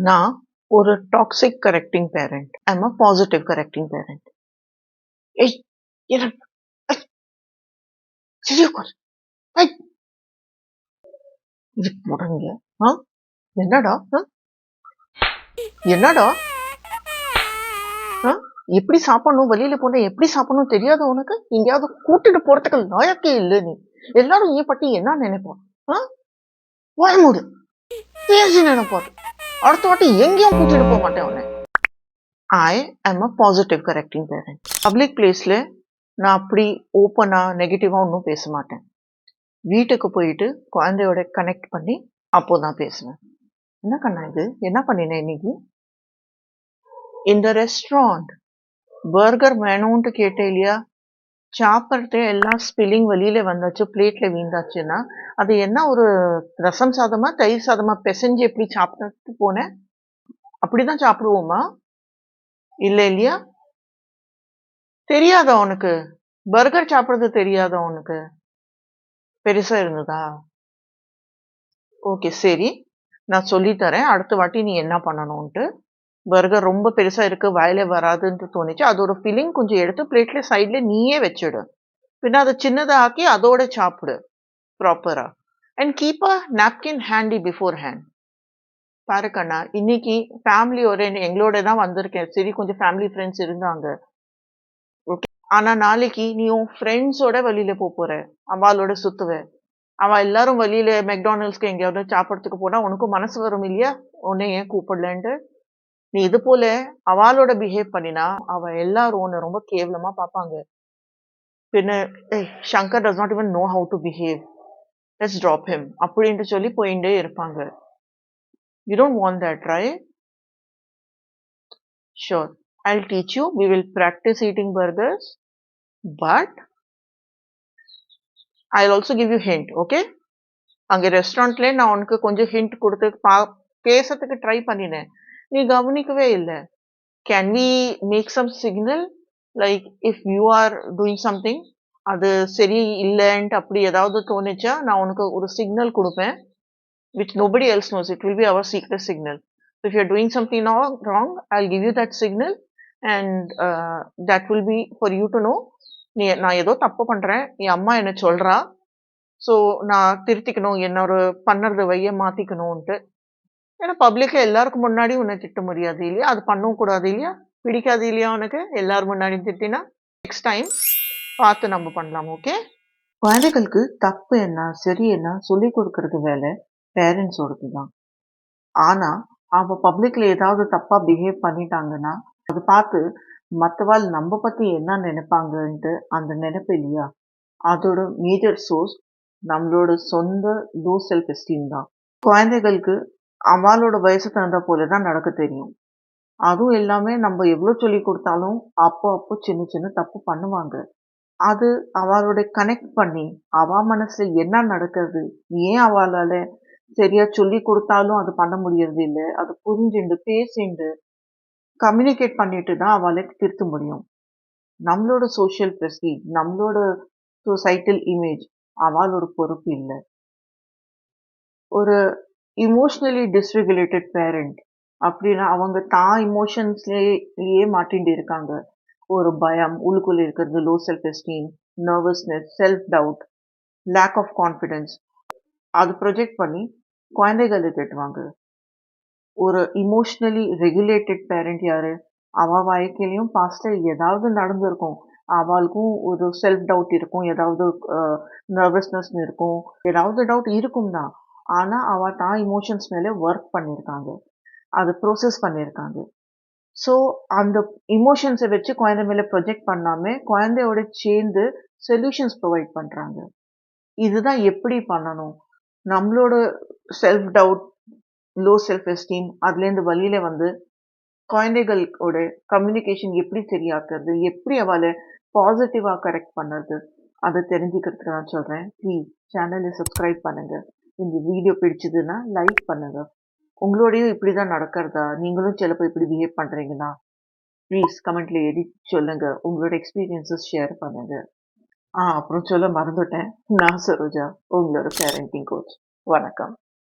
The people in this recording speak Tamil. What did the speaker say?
நான் ஒரு toxic correcting parent. I am a positive correcting parent. ஏய் என்ன ஏய், சரியா உட்காரு. ஏய், இது முடங்க. ஆ என்னடா என்னடா ஆ? எப்படி சாப்பிடணும் வெளியில போனா எப்படி சாப்பிடணும் தெரியாத உனக்கு எங்கேயாவது கூட்டிட்டு போறதுக்கு லாயக்கே இல்லை நீ. எல்லாரும் ஏன் பத்தி என்ன நினைப்போம்? வாய மூடு. பேசி நினைப்பாரு. அடுத்த வாட்டி எங்கேயும் கூட்டிட்டு போக மாட்டேன் உன்னை. ஐ am a positive correcting parent. Public பிளேஸ்ல நான் அப்படி ஓப்பனா நெகட்டிவா ஒன்றும் பேச மாட்டேன். வீட்டுக்கு போயிட்டு குழந்தையோட கனெக்ட் பண்ணி அப்போதான் பேசுவேன். என்ன கண்ணா இது என்ன பண்ணினேன் இன்னைக்கு இந்த ரெஸ்டாரண்ட் பர்கர் வேணும்னு கேட்டேன் இல்லையா? சாப்பிட்றதே எல்லாம் ஸ்பில்லிங் வெளியில வந்தாச்சு, பிளேட்ல வீந்தாச்சுன்னா அது என்ன ஒரு ரசம் சாதமா தயிர் சாதமா பிசைஞ்சு எப்படி சாப்பிட்டு போனேன்? அப்படிதான் சாப்பிடுவோமா? இல்ல இல்லையா? தெரியாதா உனக்கு? பர்கர் சாப்பிடுறது தெரியாதா உனக்கு? பெருசா இருந்ததா? ஓகே சரி, நான் சொல்லி தரேன் அடுத்த வாட்டி நீ என்ன பண்ணணும்ட்டு. பர்கர் ரொம்ப பெருசா இருக்கு வாயில வராதுன்னு தோணுச்சு, அதோட ஃபில்லிங் கொஞ்சம் எடுத்து பிளேட்ல சைட்ல நீயே வச்சிடு. பின்ன அதை சின்னதா ஆக்கி அதோட சாப்பிடு ப்ராப்பரா. And keep a napkin handy before hand. பாரு கண்ணா, இன்னைக்கு ஃபேமிலியோட எங்களோட தான் வந்திருக்கேன். சரி கொஞ்சம் ஃபேமிலி ஃப்ரெண்ட்ஸ் இருந்தாங்க. ஓகே, ஆனா நாளைக்கு நீ உன் ஃப்ரெண்ட்ஸோட வெளியில போற, அவளோட சுத்துவ. அவ எல்லாரும் வெளியில மெக்டானல்ட்ஸ்க்கு எங்கேயாவது சாப்பிடறதுக்கு போனா உனக்கும் மனசு வரும் இல்லையா? உன்னை ஏன் கூப்பிடலன்ட்டு. நீ இது போல அவளோட பிஹேவ் பண்ணினா அவ எல்லாரும் உன்னை ரொம்ப கேவலமா பார்ப்பாங்க. பின்ன ஏய் Shankar does not even know how to behave, let's drop him அப்படின்ட்டு சொல்லி போயிட்டே இருப்பாங்க. You don't want that, right? Sure, I'll teach you. We will practice eating burgers, but I'll also give you hint, okay? அங்க ரெஸ்டாரண்ட்ல நான் உனக்கு கொஞ்சம் ஹிண்ட் கொடுத்து பேசுறதுக்கு ட்ரை பண்ணினேன், நீ கவனிக்கவே இல்லை. Can we make some signal, like if you are doing something அது சரி இல்லைன்ட்டு அப்படி ஏதாவது தோணுச்சா நான் உனக்கு ஒரு சிக்னல் கொடுப்பேன், which nobody else knows. It will be our secret signal. If you're doing something wrong, I'll give you that signal, and that will be for you to know. நான் ஏதோ தப்பு பண்றேன், என் அம்மா என்ன சொல்றா, ஸோ நான் திருத்திக்கணும், என்னோட பண்ணுறது வைய மாத்திக்கணும்ன்ட்டு. ஏன்னா பப்ளிக்ல எல்லாருக்கும் முன்னாடி உன்னை திட்ட முடியாது இல்லையா? அது பண்ணவும் கூடாது இல்லையா? பிடிக்காது இல்லையா உனக்கு எல்லாரும் முன்னாடி திட்டினா? நெக்ஸ்ட் டைம் பார்த்து நம்ம பண்ணலாம், ஓகே? குழந்தைகளுக்கு தப்பு என்ன சரி என்ன சொல்லி கொடுக்கறது வேலை பேரண்ட்ஸோடது தான். ஆனா அவ பப்ளிக்ல ஏதாவது தப்பா பிஹேவ் பண்ணிட்டாங்கன்னா அதை பார்த்து மற்றவாள் நம்ம பத்தி என்ன நினைப்பாங்கன்ட்டு அந்த நினைப்பு இல்லையா, அதோட மேஜர் சோர்ஸ் நம்மளோட சொந்த லோ செல்ஃப் எஸ்டீம் தான். குழந்தைகளுக்கு அவளோட வயசு தகுந்த போலதான் நடக்க தெரியும். அதுவும் எல்லாமே நம்ம எவ்வளவு சொல்லி கொடுத்தாலும் அப்போ அப்போ சின்ன சின்ன தப்பு பண்ணுவாங்க. அது அவளோட கனெக்ட் பண்ணி அவ மனசுல என்ன நடக்குது, ஏன் அவளால சரியா சொல்லி கொடுத்தாலும் அது பண்ண முடியறது இல்லை, அது புரிஞ்சுண்டு பேசிண்டு கம்யூனிகேட் பண்ணிட்டு தான் அவளுக்கு திருத்த முடியும். நம்மளோட சோஷியல் ப்ரெஸ்டீஜ், நம்மளோட சொசைட்டல் இமேஜ் அவளோட பொறுப்பு இல்லை. ஒரு இமோஷனலி டிஸ்ரெகுலேட்டட் பேரண்ட் அப்படின்னா அவங்க தான் இமோஷன்ஸ்லேயே மாட்டிட்டு இருக்காங்க. ஒரு பயம் உள்ளுக்குள்ள இருக்கிறது, low self esteem, nervousness, self doubt, lack of confidence, அது ப்ரொஜெக்ட் பண்ணி குழந்தைகளை திட்டுவாங்க. ஒரு இமோஷனலி ரெகுலேட்டட் பேரண்ட் யாரு? அவ வாழ்க்கையிலையும் பாஸ்ட்ல ஏதாவது நடந்திருக்கும், அவளுக்கும் ஒரு செல்ஃப் டவுட் இருக்கும், ஏதாவது நர்வஸ்னஸ் இருக்கும், ஏதாவது டவுட் இருக்கும் தான். ஆனா அவ தான் இமோஷன்ஸ் மேல ஒர்க் பண்ணியிருக்காங்க, அதை ப்ரோசஸ் பண்ணியிருக்காங்க. ஸோ அந்த இமோஷன்ஸை வச்சு குழந்தை மேல ப்ரொஜெக்ட் பண்ணாம குழந்தையோட சேர்ந்து சொல்யூஷன்ஸ் ப்ரொவைட் பண்றாங்க. இதுதான் எப்படி பண்ணணும். நம்மளோட self doubt, low self esteem அதுலேருந்து வெளியில வந்து குழந்தைகளோட கம்யூனிகேஷன் எப்படி சரியாக்குறது, எப்படி அவளை பாசிட்டிவா கரெக்ட் பண்ணுறது, அதை தெரிஞ்சுக்கிறதுக்கு நான் சொல்றேன். ப்ளீஸ் சேனலை சப்ஸ்கிரைப் பண்ணுங்க. இந்த வீடியோ பிடிச்சதுன்னா லைக் பண்ணுங்க. உங்களோடையும் இப்படிதான் நடக்கிறதா, நீங்களும் சிலப்போ இப்படி பிஹேவ் பண்றீங்கன்னா ப்ளீஸ் கமெண்ட்ல எழுதி சொல்லுங்க, உங்களோட எக்ஸ்பீரியன்ஸஸ் ஷேர் பண்ணுங்க. அப்புறம் சொல்ல மறந்துட்டேன், நான் சரோஜா, உங்களோட பேரண்டிங் கோச். வணக்கம்.